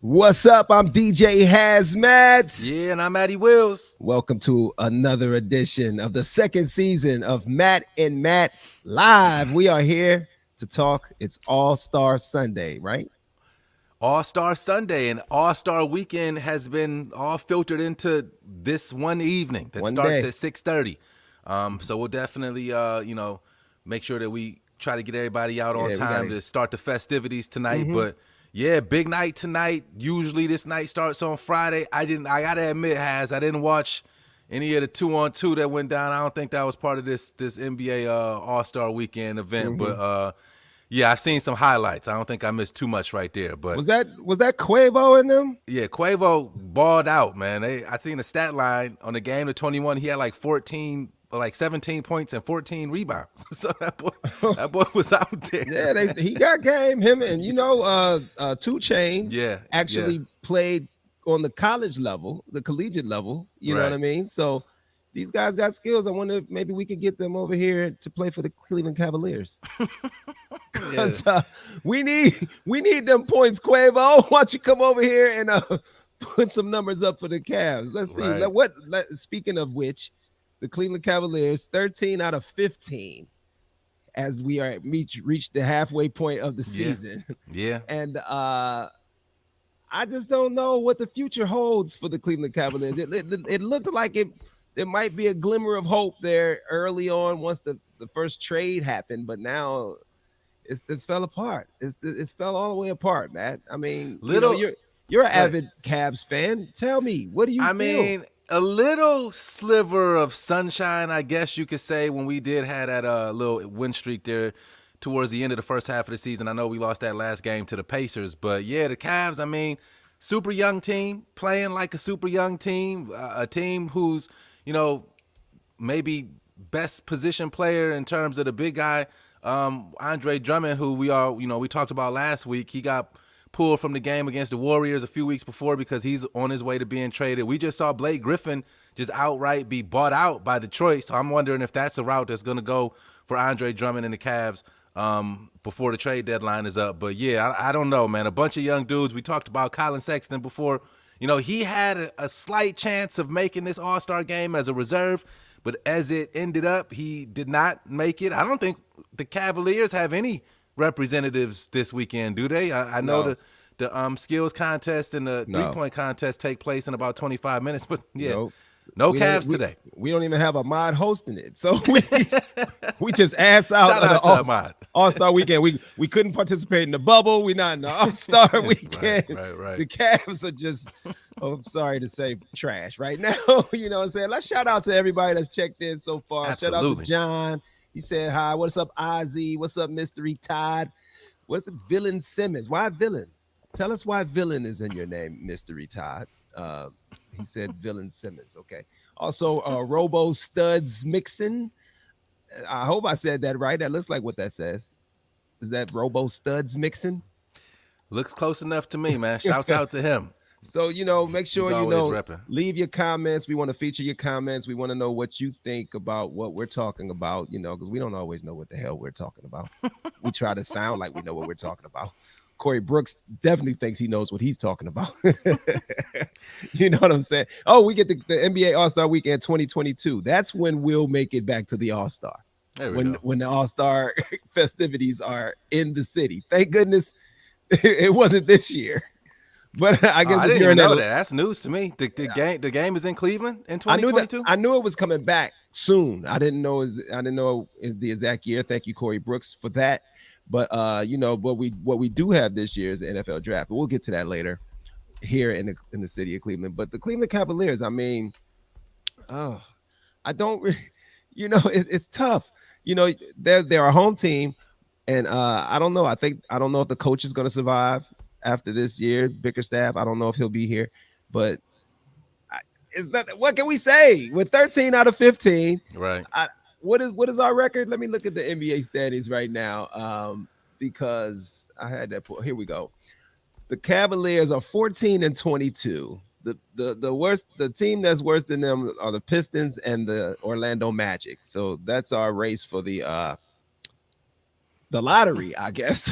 What's up? I'm DJ Hazmat. Yeah, and I'm Matty Wills. Welcome to another edition of the second season of Matt and Matt Live. We are here to talk. It's All-Star Sunday, right? All-Star Sunday and All-Star Weekend has been all filtered into this one evening that One starts day. at 6:30. So we'll definitely, make sure that we try to get everybody out on Yeah, we time gotta. to start the festivities tonight. Mhm. But yeah, big night tonight. Usually this night starts on Friday. I gotta admit, I didn't watch any of the 2-on-2 that went down. I don't think that was part of this NBA All-Star Weekend event, Mhm. but yeah, I've seen some highlights. I don't think I missed too much right there. But Was that Quavo in them? yeah, Quavo balled out, man. I seen the stat line on the game to 21. He had like 14, like 17 points and 14 rebounds. So that boy was out there. Yeah, he got game. Him and Two Chains Yeah, yeah, actually played on the college level, the collegiate level. You know what right. I mean? So these guys got skills. I wonder if maybe we could get them over here to play for the Cleveland Cavaliers. Yeah, Cause we need them points, Quavo. Why don't you come over here and put some numbers up for the Cavs? Let's see. right. Speaking of which, the Cleveland Cavaliers 13 out of 15 as we are reached the halfway point of the Yeah, season. yeah. And I just don't know what the future holds for the Cleveland Cavaliers. It looked like there might be a glimmer of hope there early on once the first trade happened, but now it fell apart. It's fell all the way apart, Matt. I mean, Little, you're an go ahead. avid Cavs fan. Tell me, what do you I feel? mean, a little sliver of sunshine, I guess you could say, when we did have that little win streak there towards the end of the first half of the season. I know we lost that last game to the Pacers, but yeah, the Cavs, I mean, super young team, playing like a super young team, a team who's, you know, maybe best position player in terms of the big guy, Andre Drummond, who we talked about last week. He got pulled from the game against the Warriors a few weeks before because he's on his way to being traded. We just saw Blake Griffin just outright be bought out by Detroit. So I'm wondering if that's a route that's going to go for Andre Drummond and the Cavs before the trade deadline is up. But yeah, I don't know, man. A bunch of young dudes. We talked about Colin Sexton before. He had a slight chance of making this All-Star game as a reserve, but as it ended up, he did not make it. I don't think the Cavaliers have any representatives this weekend, do they? I know No, the skills contest and the no, 3-point contest take place in about 25 minutes, but yeah, no. no We don't Cavs today. we don't even have a mod hosting it. So we just ass out Shout of the out to Ahmad. All-Star weekend. We couldn't participate in the bubble. We're not in the All-Star Right, weekend. right, right. The Cavs are just, I'm sorry to say, trash right now. You know what I'm saying? Let's shout out to everybody that's checked in so far. Shout out to Absolutely. John. He said hi. What's up, Ozzy? What's up, Mystery Todd? What's it, Villain Simmons? Why Villain? Tell us why Villain is in your name, Mystery Todd. He said Villain Simmons. Okay. Also, Robo Studs Mixon. I hope I said that right. That looks like what that says. Is that Robo Studs Mixon? Looks close enough to me, man. Shouts out to him. So, make He's sure, always repping. leave your comments. We want to feature your comments. We want to know what you think about what we're talking about, because we don't always know what the hell we're talking about. We try to sound like we know what we're talking about. Corey Brooks definitely thinks he knows what he's talking about. You know what I'm saying? Oh, we get the NBA All-Star Weekend 2022. That's when we'll make it back to the All-Star. There we When go. when the All-Star festivities are in the city. Thank goodness it wasn't this year. But I guess I if didn't you're even in know that, that. That's news to me. The game is in Cleveland in I knew that 2022. I knew it was coming back soon. I didn't know is the exact year. Thank you, Corey Brooks, for that. But what we do have this year is the NFL draft. But we'll get to that later here in the city of Cleveland. But the Cleveland Cavaliers, I mean, oh, I don't really, it's tough. They're a home team, and I don't know. I don't know if the coach is going to survive after this year. Bickerstaff, I don't know if he'll be here, but it's not. What can we say? We're 13 out of 15. Right. I, what is our record? Let me look at the NBA standings right now, because I had that. Here we go. The Cavaliers are 14 and 22. The worst, the team that's worse than them are the Pistons and the Orlando Magic. So that's our race for the lottery, I guess.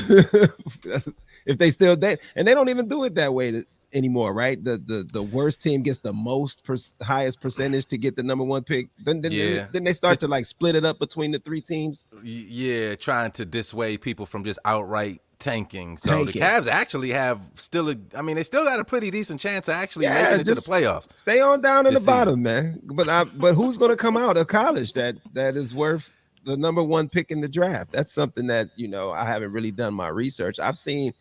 If they still and they don't even do it that way. anymore, right? The worst team gets the most highest percentage to get the number one pick. Yeah. Then they start to like split it up between the three teams. Yeah, trying to dissuade people from just outright tanking. So the Tanking. Cavs actually have still they still got a pretty decent chance of actually Yeah, making it to the just playoffs stay on down in the this season. bottom, man. But who's going to come out of college that is worth the number one pick in the draft? That's something that I haven't really done my research. I've seen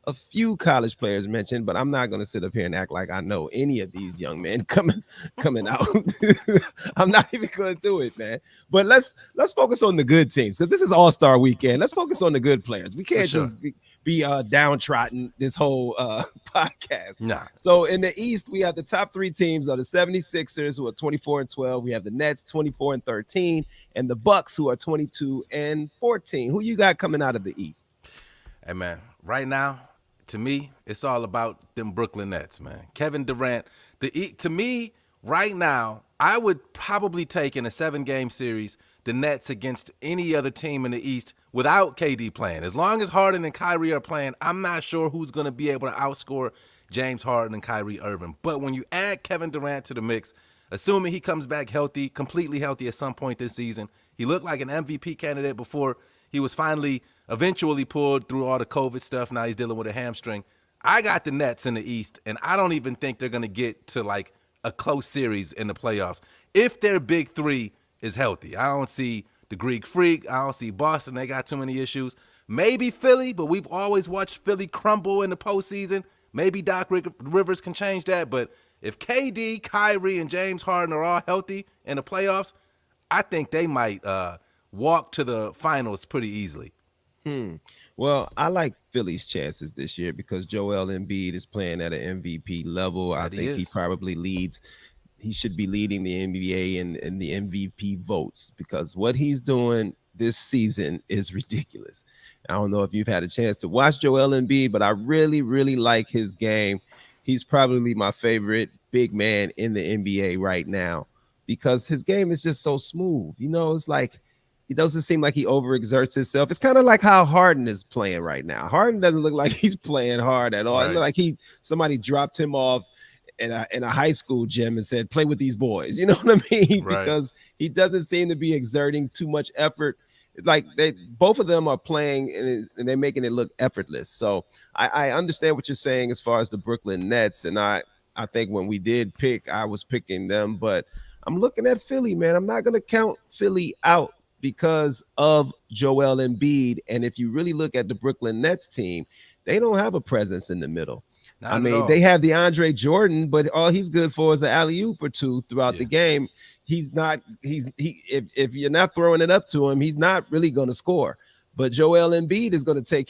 a few college players mentioned, but I'm not going to sit up here and act like I know any of these young men coming out. I'm not even going to do it, man. But let's focus on the good teams because this is All-Star Weekend. Let's focus on the good players. We For can't sure. just be downtrodden this whole podcast. Nah. So in the East, we have the top three teams are the 76ers, who are 24-12. We have the Nets 24-13, and the Bucks, who are 22-14. Who you got coming out of the East? Hey man, right now, to me, it's all about them Brooklyn Nets, man. Kevin Durant. To me, right now, I would probably take in a 7-game series the Nets against any other team in the East without KD playing. As long as Harden and Kyrie are playing, I'm not sure who's going to be able to outscore James Harden and Kyrie Irving. But when you add Kevin Durant to the mix, assuming he comes back healthy, completely healthy at some point this season, he looked like an MVP candidate before he was finally eventually pulled through all the COVID stuff. Now he's dealing with a hamstring. I got the Nets in the East, and I don't even think they're going to get to like a close series in the playoffs if their big three is healthy. I don't see the Greek Freak. I don't see Boston. They got too many issues. Maybe Philly, but we've always watched Philly crumble in the postseason. Maybe Doc Rivers can change that. But if KD, Kyrie, and James Harden are all healthy in the playoffs, I think they might walk to the finals pretty easily. Well, I like Philly's chances this year because Joel Embiid is playing at an MVP level. I That he think he is. probably leads. He should be leading the NBA in the MVP votes because what he's doing this season is ridiculous. I don't know if you've had a chance to watch Joel Embiid, but I really, really like his game. He's probably my favorite big man in the NBA right now because his game is just so smooth. It's like he doesn't seem like he overexerts himself. It's kind of like how Harden is playing right now. Harden doesn't look like he's playing hard at all. It look Right. like somebody dropped him off in a high school gym and said, play with these boys. You know what I mean? Right. Because he doesn't seem to be exerting too much effort. Like both of them are playing and they're making it look effortless. So I understand what you're saying as far as the Brooklyn Nets. And I think when we did pick, I was picking them, but I'm looking at Philly, man. I'm not going to count Philly out because of Joel Embiid. And if you really look at the Brooklyn Nets team, they don't have a presence in the middle. I Not at mean, they all. have DeAndre Jordan, but all he's good for is an alley oop or two throughout the Yeah. game. He's not. If you're not throwing it up to him, he's not really going to score. But Joel Embiid is going to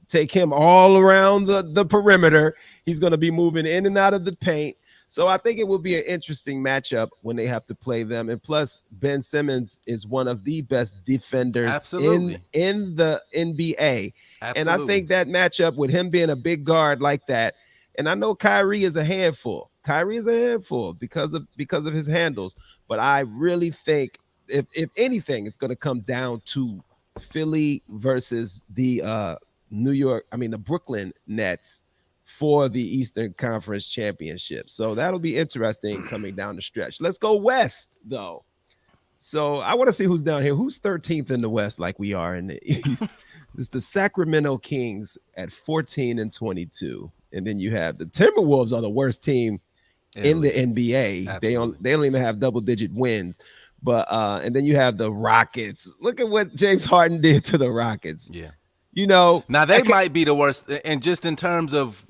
take him all around the perimeter. He's going to be moving in and out of the paint. So I think it will be an interesting matchup when they have to play them. And plus, Ben Simmons is one of the best defenders in Absolutely. the NBA. And I Absolutely. think that matchup with him being a big guard like that, and I know Kyrie is a handful. Kyrie is a handful because of his handles. But I really think if anything, it's going to come down to Philly versus the the Brooklyn Nets for the Eastern Conference Championship. So that'll be interesting coming down the stretch. Let's go west though. So I want to see who's down here. Who's 13th in the West, like we are in the East? It's the Sacramento Kings at 14-22. And then you have the Timberwolves are the worst team In in the league. NBA. Absolutely. They don't even have double-digit wins. But and then you have the Rockets. Look at what James Harden did to the Rockets. Yeah. You know, Now they might be the worst, and just in terms of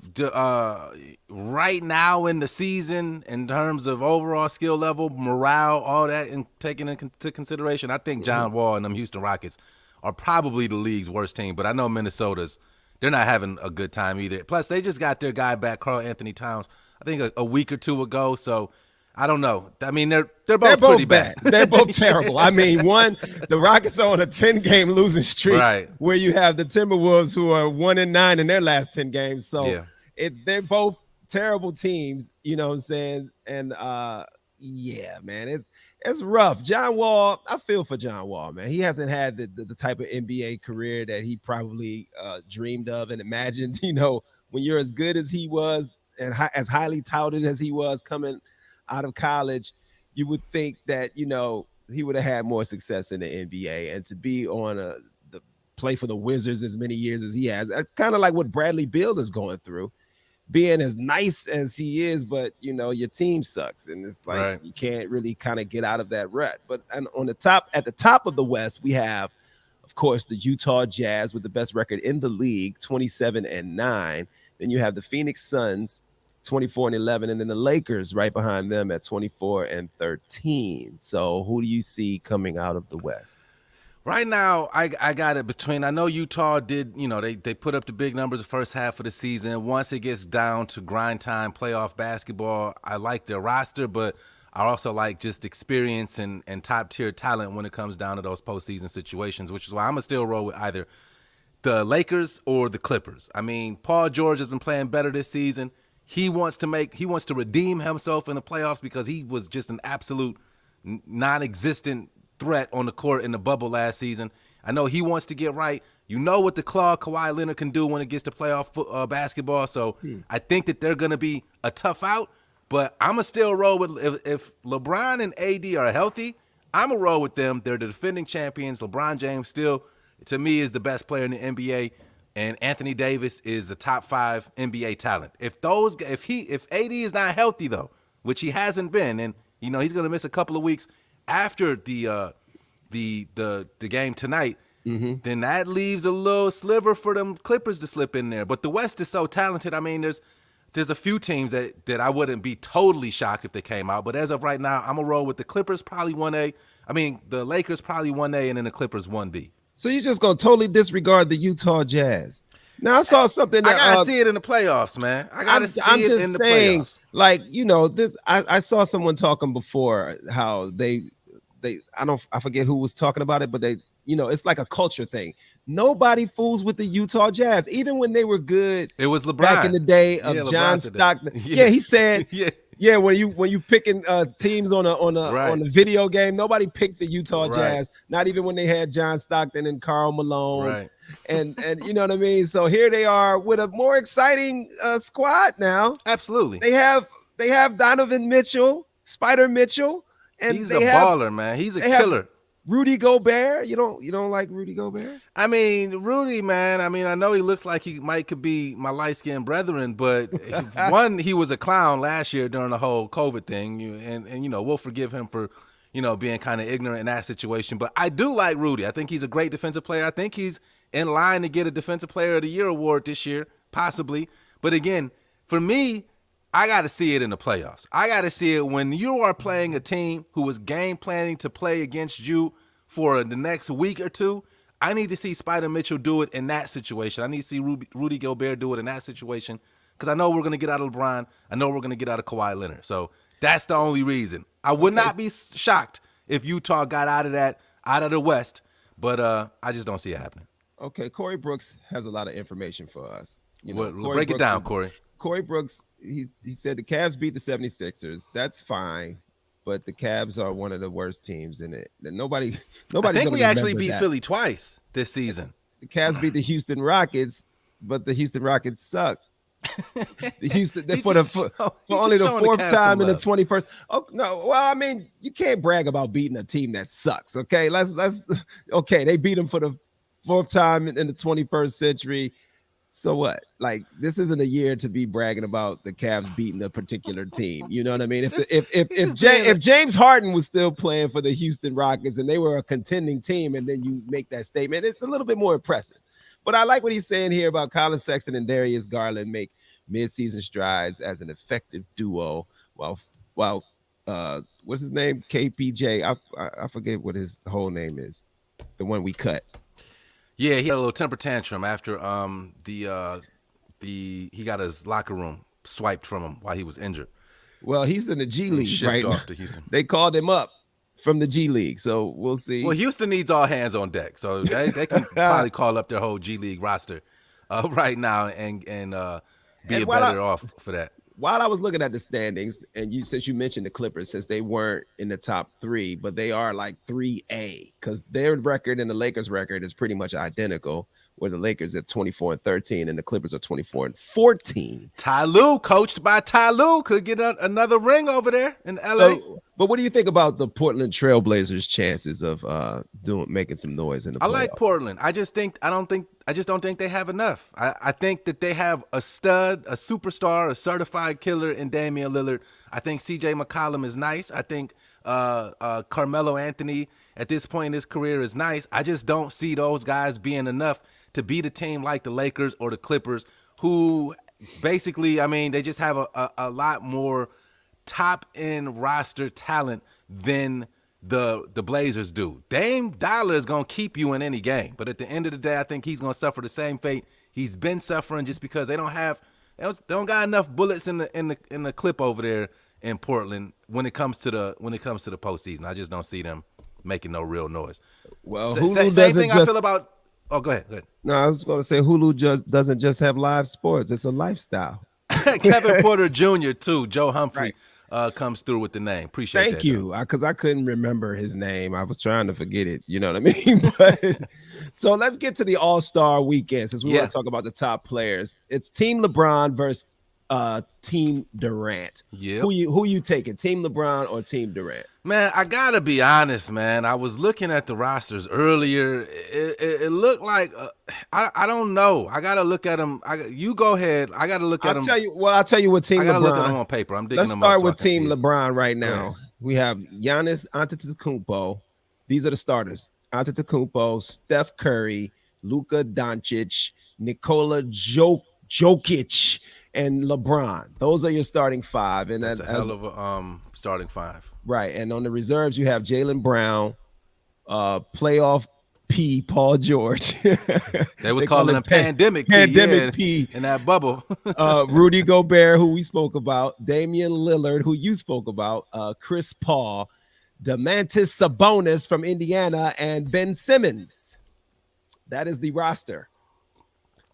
right now in the season, in terms of overall skill level, morale, all that, and taking into consideration, I think John Wall and them Houston Rockets are probably the league's worst team. But I know they're not having a good time either. Plus, they just got their guy back, Karl Anthony Towns, I think a week or two ago. So I don't know. I mean, they're both pretty bad. They're both terrible. I mean, the Rockets are on a 10-game losing streak, Right. where you have the Timberwolves who are 1-9 in their last 10 games. So Yeah. they're both terrible teams, you know what I'm saying? And yeah, man, it's rough. John Wall, I feel for John Wall, man. He hasn't had the type of NBA career that he probably dreamed of and imagined. When you're as good as he was, and as highly touted as he was coming out of college, you would think that he would have had more success in the NBA, and to be on the play for the Wizards as many years as he has. That's kind of like what Bradley Beal is going through, being as nice as he is, but your team sucks, and it's like Right. you can't really kind of get out of that rut. But and at the top of the West, we have, of course, the Utah Jazz with the best record in the league, 27-9. Then you have the Phoenix Suns, 24-11, and then the Lakers right behind them at 24-13. So who do you see coming out of the West? Right now, I got it between. I know Utah did, they put up the big numbers the first half of the season. Once it gets down to grind time, playoff basketball, I like their roster, but I also like just experience and top tier talent when it comes down to those postseason situations, which is why I'm going to still roll with either the Lakers or the Clippers. I mean, Paul George has been playing better this season. He wants to redeem himself in the playoffs because he was just an absolute non-existent threat on the court in the bubble last season. I know he wants to get right. You know what the claw Kawhi Leonard can do when it gets to playoff basketball. So I think that they're going to be a tough out, but I'm going to still roll with if LeBron and AD are healthy, I'm going to roll with them. They're the defending champions. LeBron James still, to me, is the best player in the NBA, and Anthony Davis is a top 5 NBA talent. If AD is not healthy though, which he hasn't been, and he's going to miss a couple of weeks after the game tonight, then that leaves a little sliver for them Clippers to slip in there. But the West is so talented. I mean, there's a few teams that I wouldn't be totally shocked if they came out. But as of right now, I'm gonna roll with the Clippers probably 1A. I mean, the Lakers probably 1A, and then the Clippers 1B. So you're just gonna totally disregard the Utah Jazz? Now I saw something that I gotta see it in the playoffs, man. I gotta see it in the playoffs. Like this, I saw someone talking before how they I forget who was talking about it, but it's like a culture thing. Nobody fools with the Utah Jazz, even when they were good. It was LeBron back in the day of John Stockton. Yeah, he said. Yeah, when you picking teams on a video game, nobody picked the Utah Jazz. Not even when they had John Stockton and Karl Malone. Right. And you know what I mean? So here they are with a more exciting squad now. Absolutely. They have Donovan Mitchell, Spider Mitchell, and he's a baller, man. He's a killer. Rudy Gobert. You don't like Rudy Gobert? I mean, Rudy, man. I mean, I know he looks like he could be my light-skinned brethren, but one, he was a clown last year during the whole COVID thing, and we'll forgive him for being kind of ignorant in that situation. But I do like Rudy. I think he's a great defensive player. I think he's in line to get a Defensive Player of the Year award this year, possibly. But again, for me, I got to see it in the playoffs. I got to see it when you are playing a team who is game planning to play against you for the next week or two. I need to see Spider Mitchell do it in that situation. I need to see Rudy Gobert do it in that situation because I know we're going to get out of LeBron. I know we're going to get out of Kawhi Leonard. So that's the only reason. I would not be shocked if Utah got out of the West, but I just don't see it happening. Okay, Corey Brooks has a lot of information for us. Break it down, Corey. Corey Brooks, he said the Cavs beat the 76ers. That's fine, but the Cavs are one of the worst teams in it. Nobody's I think we actually beat that. Philly twice this season. The Cavs beat the Houston Rockets, but the Houston Rockets suck. The Houston for only the 4th time in the 21st. Oh no, well, I mean, you can't brag about beating a team that sucks. Okay, let's okay. They beat them for the 4th time in the 21st century. So what? Like, this isn't a year to be bragging about the Cavs beating a particular team. You know what I mean? If James Harden was still playing for the Houston Rockets and they were a contending team, and then you make that statement, it's a little bit more impressive. But I like what he's saying here about Colin Sexton and Darius Garland make midseason strides as an effective duo. While what's his name? KPJ. I forget what his whole name is. The one we cut. Yeah, he had a little temper tantrum after he got his locker room swiped from him while he was injured. Well, he's in the G League right off now. to Houston. They called him up from the G League, so we'll see. Well, Houston needs all hands on deck, so they can probably call up their whole G League roster right now and be better off for that. while I was looking at the standings, and since you mentioned the Clippers, since they weren't in the top three, but they are like 3A, because their record and the Lakers' record is pretty much identical, where the Lakers are 24-13 and the Clippers are 24-14. Ty Lue, coached by Ty Lue, could get another ring over there in LA. So, but what do you think about the Portland Trailblazers' chances of making some noise in the I playoffs? like Portland. I just don't think they have enough. I think that they have a stud, a superstar, a certified killer in Damian Lillard. I think CJ McCollum is nice. I think Carmelo Anthony at this point in his career is nice. I just don't see those guys being enough to beat a team like the Lakers or the Clippers, who basically, I mean, they just have a lot more top end roster talent than the Blazers do. Dame Dollar is gonna keep you in any game, but at the end of the day, I think he's gonna suffer the same fate he's been suffering, just because they don't got enough bullets in the clip over there in Portland when it comes to the postseason. I just don't see them making no real noise. Well, Same thing I feel about. Oh, go ahead. No, I was going to say Hulu doesn't just have live sports; it's a lifestyle. Kevin Porter Jr. too. Joe Humphrey comes through with the name. Appreciate Thank that. you, because I couldn't remember his name. I was trying to forget it. You know what I mean? But so let's get to the All-Star weekend, since we want to talk about the top players. It's Team LeBron versus Team Durant. Yeah. Who you taking? Team LeBron or Team Durant? Man, I gotta be honest, man. I was looking at the rosters earlier. It looked like I don't know. I gotta look at them. You go ahead. I gotta look at them. I'll tell you what Team LeBron. I gotta look at them on paper. I'm digging Let's them start up with Team LeBron right now. We have Giannis Antetokounmpo. These are the starters: Antetokounmpo, Steph Curry, Luka Doncic, Nikola Jokic, and LeBron. Those are your starting five. And that's a hell of a starting five. Right. And on the reserves, you have Jaylen Brown, playoff P, Paul George. They was calling him Pandemic P in that bubble. Rudy Gobert, who we spoke about, Damian Lillard, who you spoke about, Chris Paul, Domantas Sabonis from Indiana, and Ben Simmons. That is the roster.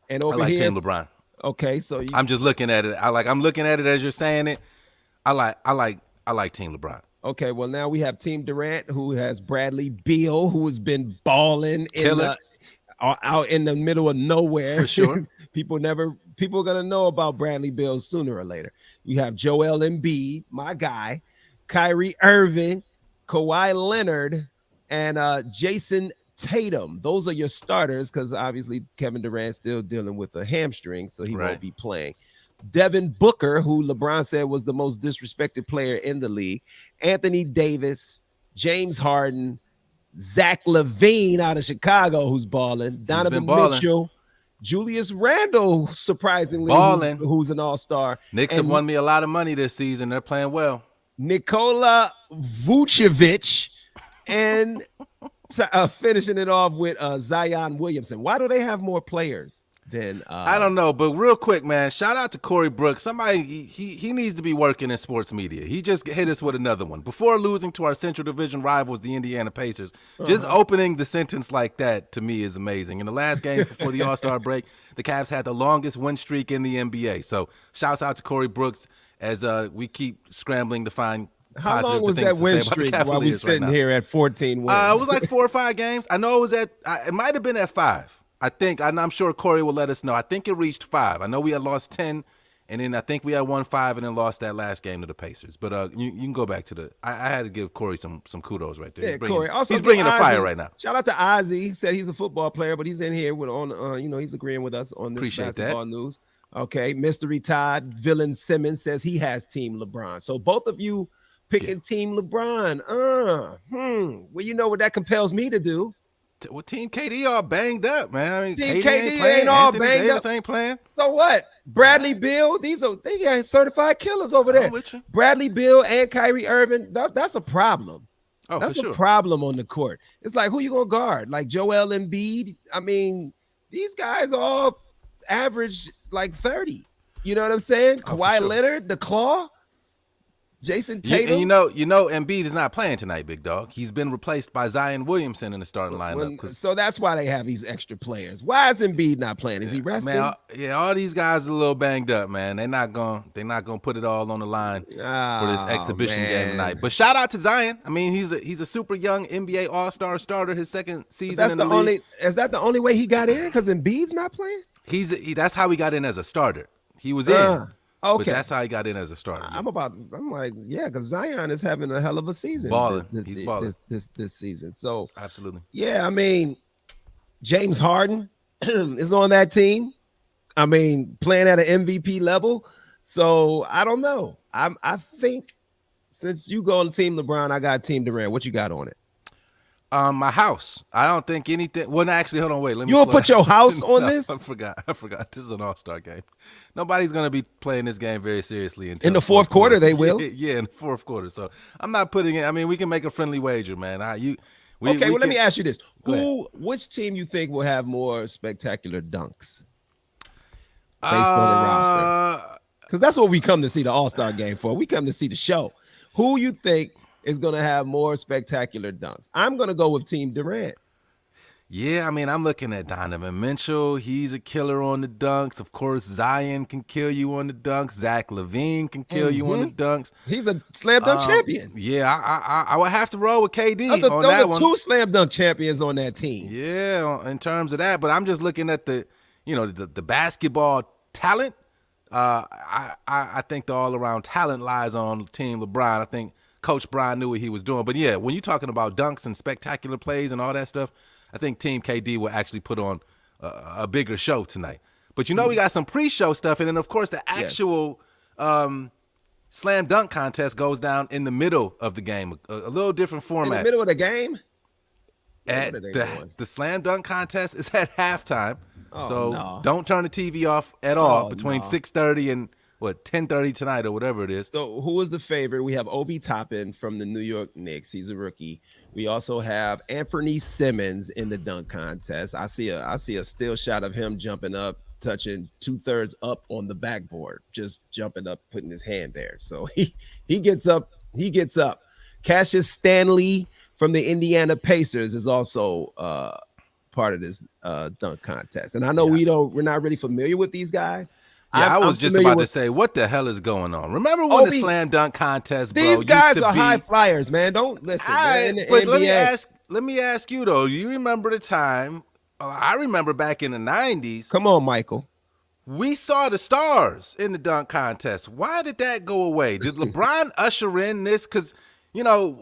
And over here, Team LeBron. Okay, so I'm just looking at it. I'm looking at it as you're saying it. I like Team LeBron. Okay, well now we have Team Durant, who has Bradley Beal, who has been balling out in the middle of nowhere. For sure. People are gonna know about Bradley Beal sooner or later. You have Joel Embiid, my guy, Kyrie Irving, Kawhi Leonard, and Jason Tatum. Those are your starters, because obviously Kevin Durant's still dealing with a hamstring, so he won't be playing. Devin Booker, who LeBron said was the most disrespected player in the league, Anthony Davis, James Harden, Zach LaVine out of Chicago, who's balling, Donovan Mitchell, Julius Randle, surprisingly, who's an all-star. Knicks have won me a lot of money this season. They're playing well. Nikola Vucevic, and finishing it off with Zion Williamson. Why do they have more players than I don't know, but real quick, man, shout out to Corey Brooks. Somebody he needs to be working in sports media. He just hit us with another one. Before losing to our Central Division rivals, the Indiana Pacers, just opening the sentence like that to me is amazing. In the last game before the All-Star break, the Cavs had the longest win streak in the NBA. So shouts out to Corey Brooks as we keep scrambling to find how long was that win streak while we sitting here at 14 wins? It was like 4 or 5 games. I know it was it might have been at 5. I think, and I'm sure Corey will let us know. I think it reached 5. I know we had lost 10, and then I think we had won 5 and then lost that last game to the Pacers. But you can go back to the I had to give Corey some kudos right there. Yeah, Corey. Also, he's bringing the fire right now. Shout out to Ozzy. He said he's a football player, but he's in here he's agreeing with us on this basketball news. Okay, Mystery Todd, Villain Simmons says he has Team LeBron. So both of you picking Team LeBron. Well, you know what that compels me to do. Well, Team KD all banged up, man. I mean, Team KD ain't all Anthony banged Davis up. Ain't playing. So what? Bradley Beal, they got certified killers over there. Bradley Beal and Kyrie Irving, that's a problem. That's a problem on the court. It's like, who you gonna guard? Like Joel Embiid? I mean, these guys all average like 30. You know what I'm saying? Kawhi Leonard, the Claw. Jason Yeah, and Tatum. Embiid is not playing tonight, big dog. He's been replaced by Zion Williamson in the starting lineup. So that's why they have these extra players. Why is Embiid not playing? Is he resting? Man, all these guys are a little banged up, man. They're not gonna put it all on the line for this exhibition game tonight. But shout out to Zion. I mean, he's a super young NBA All-Star starter, his second season in the league. Is that the only way he got in? Because Embiid's not playing. That's how he got in as a starter. He was in. Okay, but that's how he got in as a starter. I'm like, yeah, because Zion is having a hell of a season. Balling. He's balling this season. So absolutely. Yeah, I mean, James Harden is on that team. I mean, playing at an MVP level. So I don't know. I think since you go on Team LeBron, I got Team Durant. What you got on it? My house. I don't think anything. Well, no, actually, hold on, wait. Let me. You will put your house on this? I forgot. This is an All-Star game. Nobody's gonna be playing this game very seriously in the fourth quarter. They will. Yeah, in the fourth quarter. So I'm not putting it. I mean, we can make a friendly wager, man. Let me ask you this: which team you think will have more spectacular dunks based on the roster? Because that's what we come to see the All-Star game for. We come to see the show. Who you think is going to have more spectacular dunks? I'm going to go with Team Durant. Yeah, I mean, I'm looking at Donovan Mitchell. He's a killer on the dunks. Of course, Zion can kill you on the dunks. Zach LaVine can kill you on the dunks. He's a slam dunk champion. Yeah, I would have to roll with KD. Those are two slam dunk champions on that team. Yeah, in terms of that. But I'm just looking at the basketball talent. I think the all-around talent lies on Team LeBron. I think Coach Brian knew what he was doing. But, yeah, when you're talking about dunks and spectacular plays and all that stuff, I think Team KD will actually put on a bigger show tonight. But, we got some pre-show stuff. And then, of course, the actual slam dunk contest goes down in the middle of the game, a little different format. In the middle of the game? The slam dunk contest is at halftime. Don't turn the TV off at all between 6:30 and 10:30 tonight or whatever it is. So who is the favorite? We have Obi Toppin from the New York Knicks. He's a rookie. We also have Anthony Simmons in the dunk contest. I see a still shot of him jumping up, touching 2/3 up on the backboard, just jumping up, putting his hand there. So he gets up. Cassius Stanley from the Indiana Pacers is also part of this dunk contest. And I know we're not really familiar with these guys. Yeah, I was just about to say, what the hell is going on? Remember when the slam dunk contest, bro? These guys are high flyers, man. Don't listen. But let me ask you though. You remember the time? I remember back in the 90s. Come on, Michael. We saw the stars in the dunk contest. Why did that go away? Did LeBron usher in this? Because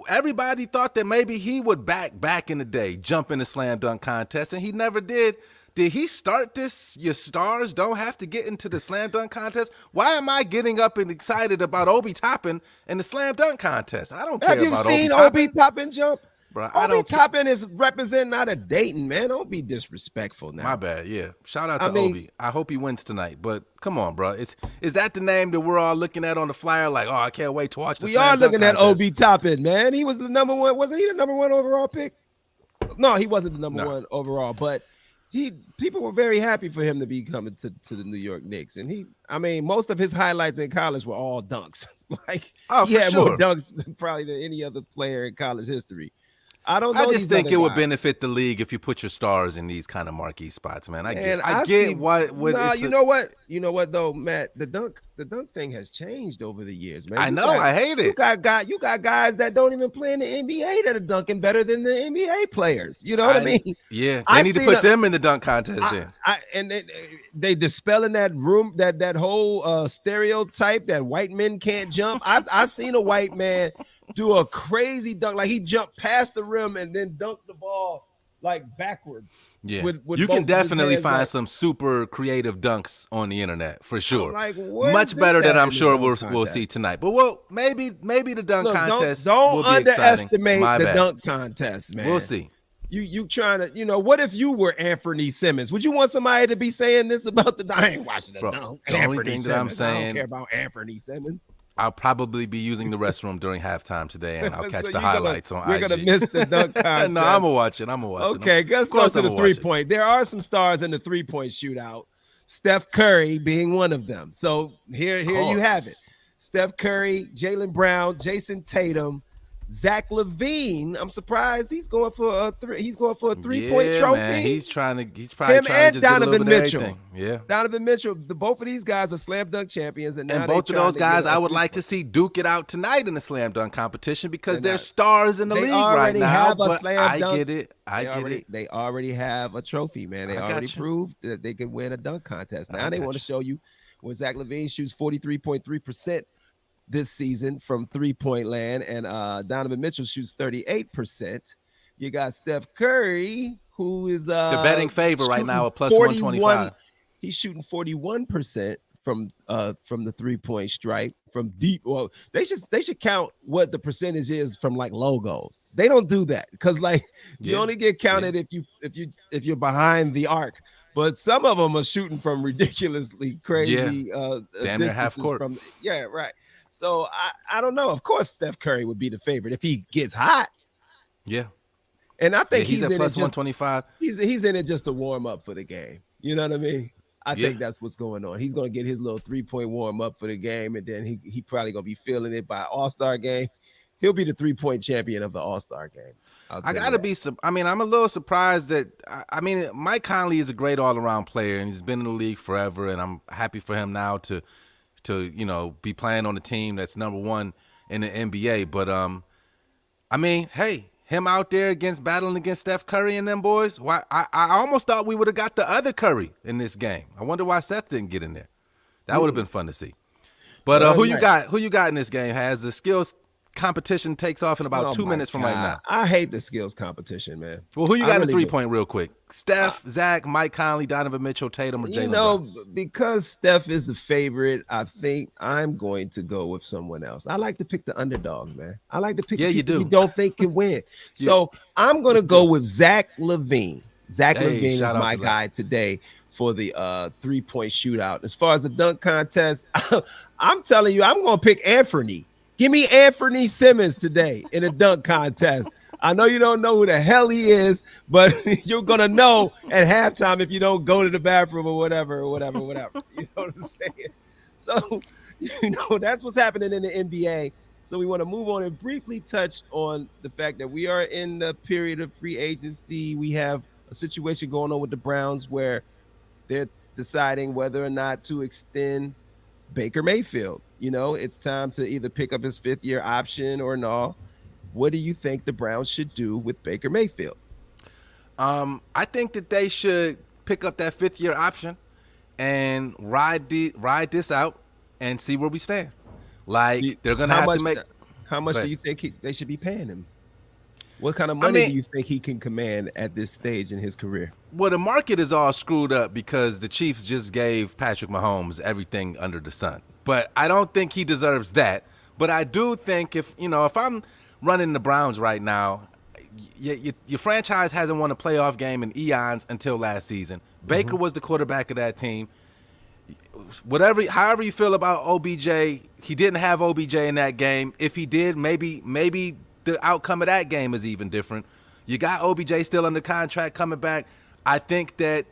everybody thought that maybe he would back in the day jump in the slam dunk contest, and he never did. Did he start this? Your stars don't have to get into the slam dunk contest. Why am I getting up and excited about Obi Toppin and the slam dunk contest? I don't care about Obi Toppin. Have you seen Obi Toppin jump? Bro, Obi Toppin is representing out of Dayton, man. Don't be disrespectful now. My bad, yeah. Shout out to Obi. I hope he wins tonight. But come on, bro. Is that the name that we're all looking at on the flyer? Like, I can't wait to watch the slam dunk contest. We are looking at Obi Toppin, man. He was the number one. Wasn't he the number one overall pick? No, he wasn't the number one overall, but people were very happy for him to be coming to the New York Knicks. And most of his highlights in college were all dunks. He had more dunks probably than any other player in college history. I don't know. I just think it would benefit the league if you put your stars in these kind of marquee spots, man. You know what though, Matt? The dunk thing has changed over the years, man. I hate it. You got guys that don't even play in the NBA that are dunking better than the NBA players. You know what I mean? Yeah, they need to put them in the dunk contest then. And they dispelling that that whole stereotype that white men can't jump. I've seen a white man do a crazy dunk, like he jumped past the rim and then dunked the ball like backwards. Yeah, you can definitely find some super creative dunks on the internet for sure. Much better than I'm sure we'll see tonight. But maybe the dunk contest. Don't underestimate the dunk contest, man. We'll see. You trying to, what if you were Anthony Simmons? Would you want somebody to be saying this about I ain't watching the dunk. The only thing that I'm saying, I don't care about Anthony Simmons. I'll probably be using the restroom during halftime today, and I'll catch the highlights on IG. We're going to miss the dunk contest. No, I'm going to watch it. Okay, let's go to the three-point. There are some stars in the three-point shootout, Steph Curry being one of them. So here you have it. Steph Curry, Jaylen Brown, Jason Tatum, Zach LaVine. I'm surprised he's going for a three. He's going for a 3-point Yeah, man. trophy. He's probably Him trying to and just get a little Donovan bit of Mitchell. everything. Yeah. Donovan Mitchell. The both of these guys are slam dunk champions, and And now they both of trying those to get guys, a I would like to three-point. see duke it out tonight in the slam dunk competition because They're they're not. stars in the They league right already now. have a But slam I dunk. get it. I get it. They already have a trophy, man. They I already got you. proved that they can win a dunk contest. I Now they got want to you. show you when Zach LaVine shoots 43.3% this season from 3-point land, and Donovan Mitchell shoots 38%. You got Steph Curry, who is The betting favor right shooting now at plus 41. 125. He's shooting 41% from the 3-point stripe from deep. Well, they should count what the percentage is from like logos. They don't do that because like you Yeah. only get Yeah. counted if you're behind the arc. But some of them are shooting from ridiculously Yeah. crazy Damn near half distances court. from. Yeah, right. So I don't know. Of course, Steph Curry would be the favorite if he gets hot, Yeah. and I Yeah. think He's he's at in it plus just 125. he's in it just to warm up for the game. You know what I mean? I Yeah. think that's what's going on. He's going to get his little 3-point warm up for the game, and then he probably going to be feeling it by All-Star game. He'll be the 3-point champion of the All-Star game. I'll I tell you gotta that. be. I mean, I'm a little surprised that. I mean, Mike Conley is a great all-around player, and he's been in the league forever. And I'm happy for him now to be playing on a team that's number one in the NBA. But I mean, hey, him out there battling against Steph Curry and them boys. Why? I almost thought we would have got the other Curry in this game. I wonder why Seth didn't get in there. That would have been fun to see. But Well, who you right. got? Who you got in this game? Has the skills competition takes off in about Oh 2 my minutes from right now. God. I hate the skills competition, man. Well, who you I got in really the do. 3-point real quick? Steph, Zach, Mike Conley, Donovan Mitchell, Tatum, or You Jaylen know, Brown? because Steph is the favorite, I think I'm going to go with someone else. I like to pick the underdogs, man. I like to pick Yeah, the you people you do. don't think can win. So I'm going to go with Zach LaVine. Zach Hey, LaVine shout is out my to guy today for the 3-point shootout. As far as the dunk contest, I'm telling you, I'm going to pick Anthony. Give me Anthony Simmons today in a dunk contest. I know you don't know who the hell he is, but you're gonna know at halftime if you don't go to the bathroom or whatever. You know what I'm saying? So, that's what's happening in the NBA. So we want to move on and briefly touch on the fact that we are in the period of free agency. We have a situation going on with the Browns where they're deciding whether or not to extend Baker Mayfield. It's time to either pick up his 5th-year option or no. What do you think the Browns should do with Baker Mayfield? I think that they should pick up that 5th-year option and ride this out and see where we stand. Like they're gonna How have much? to make. How much Go do ahead. you think they should be paying him? What kind of I money mean, do you think he can command at this stage in his career? well, the market is all screwed up because the Chiefs just gave Patrick Mahomes everything under the sun. But I don't think he deserves that. But I do think if I'm running the Browns right now, your franchise hasn't won a playoff game in eons until last season. Baker was the quarterback of that team. However you feel about OBJ, he didn't have OBJ in that game. If he did, maybe the outcome of that game is even different. You got OBJ still under contract coming back. I think that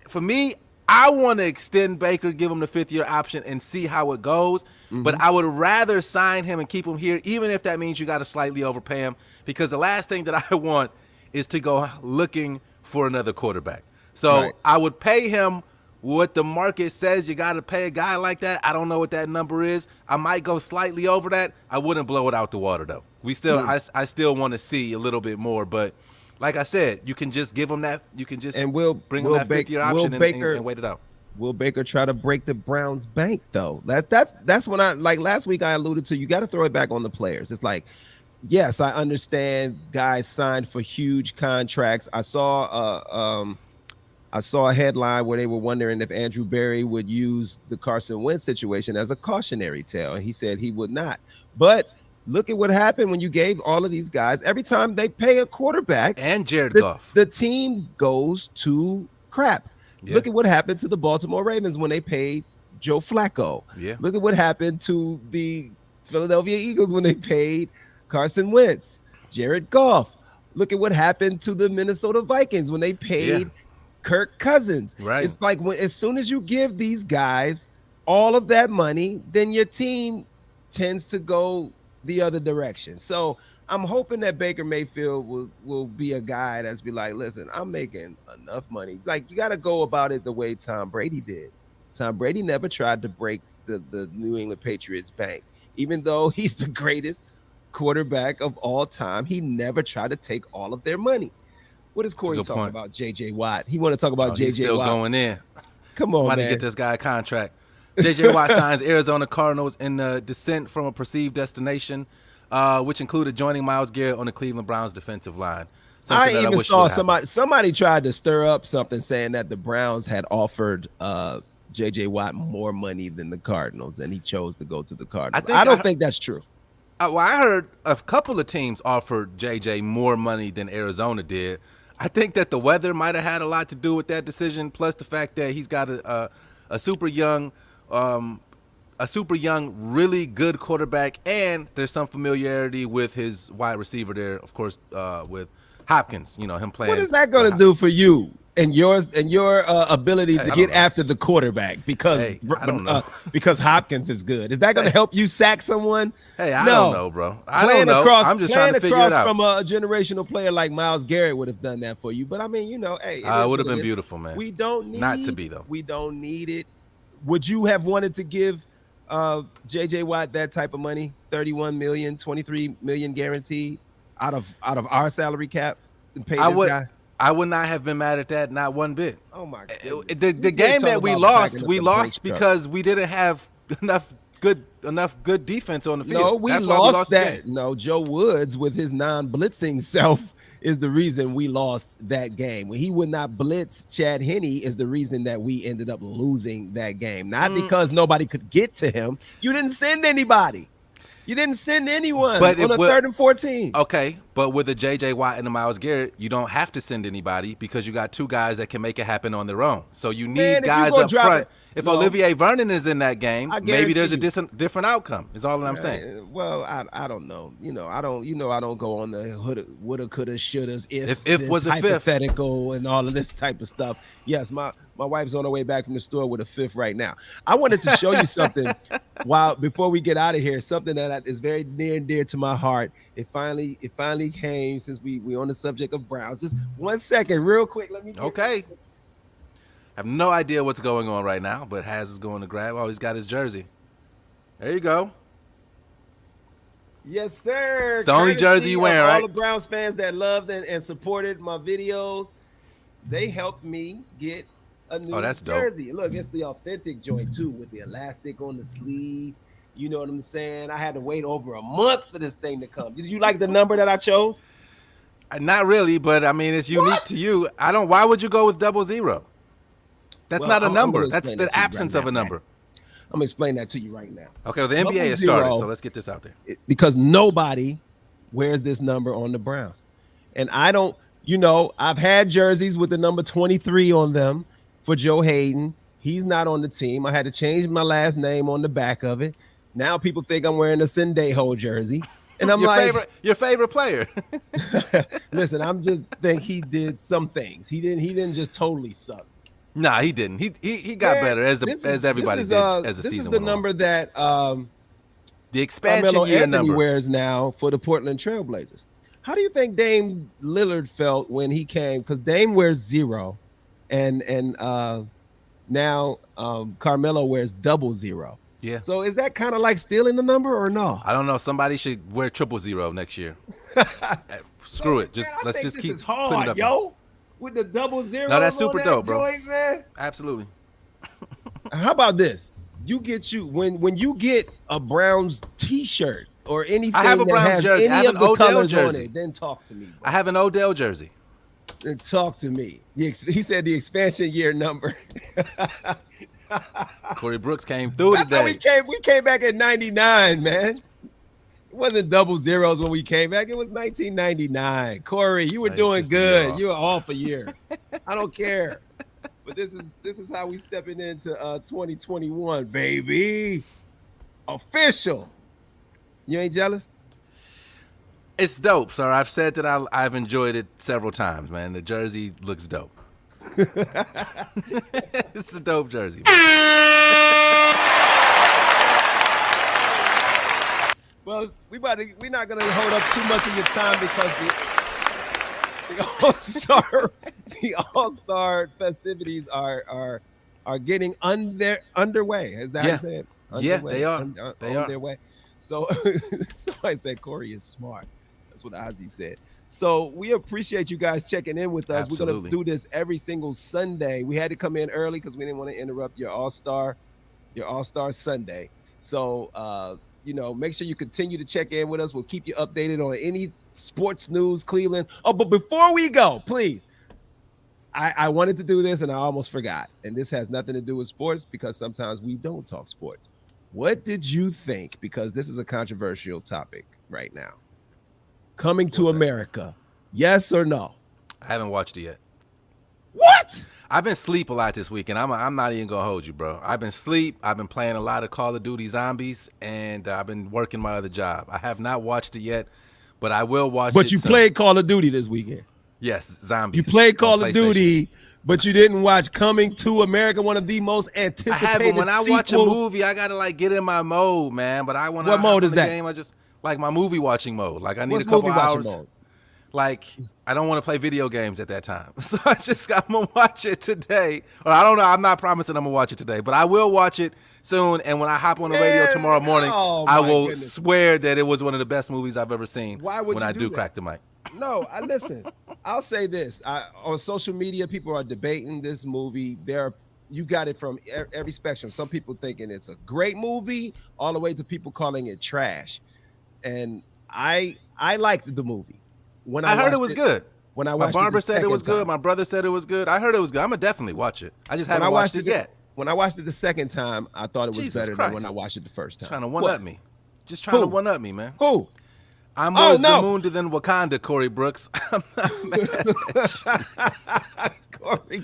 for me, I want to extend Baker, give him the 5th-year option and see how it goes. But I would rather sign him and keep him here, even if that means you got to slightly overpay him, because the last thing that I want is to go looking for another quarterback. So Right. I would pay him what the market says you got to pay a guy like that. I don't know what that number is. I might go slightly over that. I wouldn't blow it out the water, though. I still want to see a little bit more, but like I said, you can just give him that. You can just And will bring him Will that Ba- 5th-year Will option Baker and wait it out. Will Baker try to break the Browns bank though? That's when I like last week I alluded to. You got to throw it back on the players. It's like, yes, I understand guys signed for huge contracts. I saw a headline where they were wondering if Andrew Berry would use the Carson Wentz situation as a cautionary tale, and he said he would not. But look at what happened when you gave all of these guys. Every time they pay a quarterback, And Jared the, Goff. the team goes to crap. Yeah. Look at what happened to the Baltimore Ravens when they paid Joe Flacco. Yeah. Look at what happened to the Philadelphia Eagles when they paid Carson Wentz, Jared Goff. Look at what happened to the Minnesota Vikings when they paid Kirk Cousins. Right. It's like as soon as you give these guys all of that money, then your team tends to go the other direction. So I'm hoping that Baker Mayfield will be a guy that's be like, listen, I'm making enough money. Like you got to go about it the way Tom Brady did. Tom Brady never tried to break the New England Patriots bank, even though he's the greatest quarterback of all time. He never tried to take all of their money. What is That's a Corey good talking point. about? JJ Watt. He want to talk about Oh, he's JJ still Watt. going in. Come on, Somebody man. get this guy a contract. J.J. Watt signs Arizona Cardinals in the descent from a perceived destination, which included joining Myles Garrett on the Cleveland Browns defensive line. I Something that I even wish saw would happen. somebody tried to stir up something saying that the Browns had offered JJ Watt more money than the Cardinals, and he chose to go to the I Cardinals. I think don't think that's true. well, I heard a couple of teams offered J.J. more money than Arizona did. I think that the weather might have had a lot to do with that decision, plus the fact that he's got a super young, really good quarterback, and there's some familiarity with his wide receiver there, of course, with Hopkins. You know, him playing. What is that going to do for you and your ability to I get don't know. after the quarterback because I don't know. because Hopkins is good? Is that going to help you sack someone? Hey, I No. don't know, bro. I don't know. I'm just trying to figure it out. From a generational player like Myles Garrett would have done that for you. But I mean, hey, It would have been beautiful, man. We don't need Not to be, though. We don't need it. Would you have wanted to give JJ Watt that type of money? 31 million, 23 million guaranteed out of our salary cap and pay this guy? I would not have been mad at that, not one bit. Oh my goodness. The game that we lost because we didn't have enough good defense on the field. No, we That's why lost the that. game. No, Joe Woods with his non-blitzing self is the reason we lost that game. When he would not blitz Chad Henne is the reason that we ended up losing that game. Not because nobody could get to him. You didn't send anybody. You didn't send anyone on a 3rd and 14. Okay, but with a J.J. Watt and a Myles Garrett, you don't have to send anybody because you got two guys that can make it happen on their own. So you need guys up front. If Olivier Vernon is in that game, maybe there's a different outcome. Is all that I'm saying. Well, I don't know. I don't go on the woulda, coulda, shouldas. If was a hypothetical and all of this type of stuff. Yes, my wife's on her way back from the store with a fifth right now. I wanted to show you something before we get out of here. Something that is very near and dear to my heart. It finally came since we on the subject of Browns. Just 1 second, real quick. Let me. Okay. I have no idea what's going on right now, but Haz is going to grab. Oh, he's got his jersey. There you go. Yes, sir. It's the only jersey you wear, right? All the Browns fans that loved and supported my videos, they helped me get a new jersey. Dope. Look, it's the authentic joint too, with the elastic on the sleeve. You know what I'm saying? I had to wait over a month for this thing to come. Did you like the number that I chose? Not really, but I mean, it's unique to you. Why would you go with 00? That's not a number. That's the absence of a number. I'm going to explain that to you right now. Okay, well, the NBA has started, so let's get this out there. Because nobody wears this number on the Browns. And I don't, I've had jerseys with the number 23 on them for Joe Hayden. He's not on the team. I had to change my last name on the back of it. Now people think I'm wearing a Sendejo jersey. And I'm your favorite player. Listen, I'm just think he did some things. He didn't just totally suck. Nah, he didn't. He got better as everybody did as the season went on. This is the number that the expansion Carmelo year Anthony number wears now for the Portland Trailblazers. How do you think Dame Lillard felt when he came? Because Dame wears 0, and now Carmelo wears 00. Yeah. So is that kind of like stealing the number or no? I don't know. Somebody should wear 000 next year. Screw it. Let's just keep putting it up. Yo. With the 00. No, that's super dope, bro. Joint, man. Absolutely. How about this? When you get a Browns T-shirt or anything I have a Browns that has jersey. any of the colors on it, then talk to me. Bro. I have an Odell jersey. Then talk to me. He said the expansion year number. Corey Brooks came through today. We came back at 99, man. It wasn't 00s when we came back. It was 1999. Corey, you were doing good. You were off a year. I don't care. But this is how we stepping into 2021, baby. Official. You ain't jealous? It's dope, sir. I've said that I've enjoyed it several times, man. The jersey looks dope. It's a dope jersey, man. Well, we're not gonna hold up too much of your time because the All Star the All Star festivities are getting underway. Is that how you Yeah, say it? yeah, they Underway, are. They on are. their way. So somebody said Corey is smart. That's what Ozzy said. So we appreciate you guys checking in with us. We're gonna Absolutely. do this every single Sunday. We had to come in early because we didn't want to interrupt your All Star Sunday. So make sure you continue to check in with us. We'll keep you updated on any sports news, Cleveland. Oh, but before we go, please, I wanted to do this and I almost forgot. And this has nothing to do with sports because sometimes we don't talk sports. What did you think? Because this is a controversial topic right now. Coming to What's that? America, yes or no? I haven't watched it yet. What? I've been sleep a lot this weekend. I'm not even gonna hold you, bro. I've been sleep. I've been playing a lot of Call of Duty Zombies, and I've been working my other job. I have not watched it yet, but I will watch But it you soon. played Call of Duty this weekend. Yes, You Zombies played on Call of PlayStation. Duty, but you didn't watch Coming to America, one of the most I anticipated haven't. When I watch a sequels. movie, I gotta like get in my mode, man. But I when What I mode hop is on the that? game, I just like my movie watching mode. Like I need What's a couple movie watching hours. mode? Like I don't want to play video games at that time, so I'm gonna watch it today. Or I don't know. I'm not promising I'm gonna watch it today, but I will watch it soon. And when I hop on the radio Man, tomorrow morning, oh I my will goodness. swear that it was one of the best movies I've ever seen. Why would when you I do do that? crack the mic. No, I listen. I'll say this. On social media, people are debating this movie. You got it from every spectrum. Some people thinking it's a great movie, all the way to people calling it trash. And I liked the movie when I I heard it watched was it. good. When I My watched it the barber said it was second good. time. My brother said it was good. I heard it was good. I'm gonna definitely watch it. I just When I haven't watched watched it yet. when I watched it the second time, I thought it was Jesus better than when I Christ. watched it the first time. Trying to one What? up me. Just trying to Who? one up me, man. Who? I'm more Oh no. Zamunda than Wakanda, Corey Brooks. I'm not mad. Corey,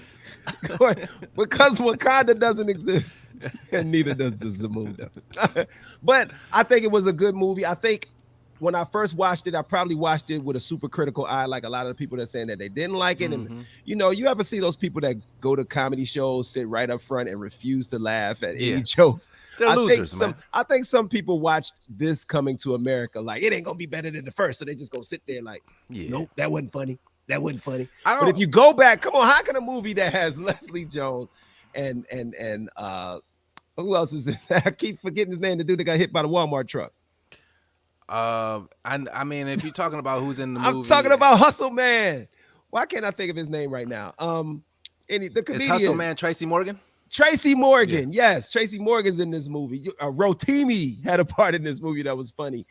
because Wakanda doesn't exist, and neither does the Zamunda. But I think it was a good movie. I think when I first watched it, I probably watched it with a super critical eye, like a lot of the people that are saying that they didn't like it. And you ever see those people that go to comedy shows, sit right up front, and refuse to laugh at Yeah. any jokes? They're losers, man. I think some people watched this Coming to America like it ain't gonna be better than the first, so they just gonna sit there like, Yeah. nope, that wasn't funny. That wasn't funny. I But if don't- you go back, come on, how can a movie that has Leslie Jones and who else is it? I keep forgetting his name. The dude that got hit by the Walmart truck. I mean, if you're talking about who's in the I'm movie, talking about Hustle Man. Why can't I think of his name right now? The it's comedian Hustle Man Tracy Morgan. Tracy Morgan. Yes, Tracy Morgan's in this movie. Rotimi had a part in this movie that was funny.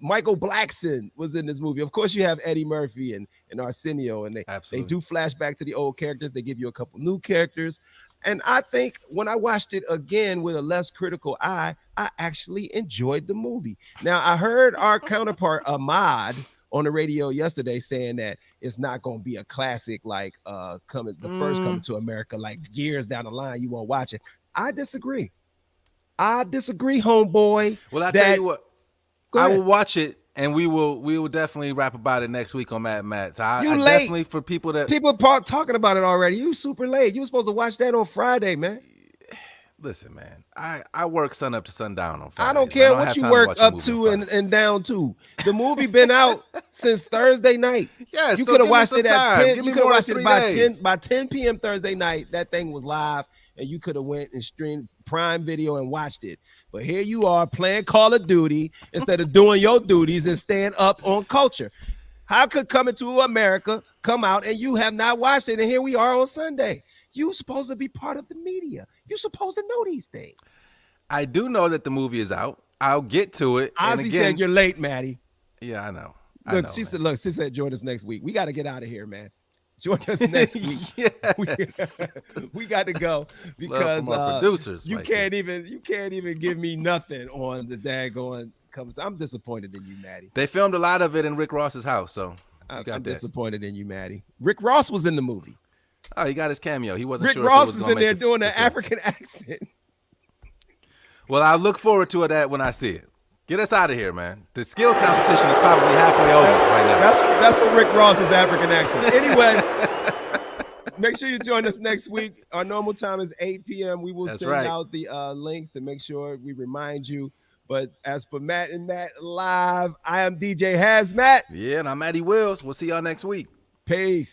Michael Blackson was in this movie. Of course, you have Eddie Murphy and Arsenio, and they Absolutely. do flashback to the old characters. They give you a couple new characters. And I think when I watched it again with a less critical eye, I actually enjoyed the movie. Now, I heard our counterpart, Ahmad, on the radio yesterday saying that it's not going to be a classic like first Coming to America, like years down the line, you won't watch it. I disagree, homeboy. Well, I tell you what, Go I ahead. will watch it, and we will definitely rap about it next week on Matt. So I late. definitely for people that talking about it already. You super late. You were supposed to watch that on Friday, man. listen, man. I work sun up to sundown on Fridays. I don't care what have you time work watch a up movie to on Friday. and down to. The movie been out since Thursday night. Yeah, you so could have give me watched some it at time. 10. Give You me could have more watched than it 3 by days. 10 p.m. Thursday night. That thing was live, and you could have went and streamed Prime Video and watched it. But here you are playing Call of Duty instead of doing your duties and staying up on culture. How could Coming to America come out and you have not watched it? And here we are on Sunday. You supposed to be part of the media. You supposed to know these things. I do know that the movie is out. I'll get to it. And Ozzy again, said you're late, Maddie. yeah, I know. Look, she said, join us next week. We got to get out of here, man. Join us next week. Yes. We got to go because from our producers you right can't even give me nothing on the daggone comes. I'm disappointed in you, Maddie. They filmed a lot of it in Rick Ross's house, so I'm that. disappointed in you, Maddie. Rick Ross was in the movie. Oh, he got his cameo. He wasn't Rick sure Ross if it was is gonna in there make the- doing the an film. African accent. Well, I look forward to that when I see it. Get us out of here, man. The skills competition is probably halfway over right now. That's for Rick Ross's African accent. Anyway, make sure you join us next week. Our normal time is 8 p.m. We will That's send right. out the links to make sure we remind you. But as for Matt and Matt Live, I am DJ Hazmat. Yeah, and I'm Matty Wills. We'll see y'all next week. Peace.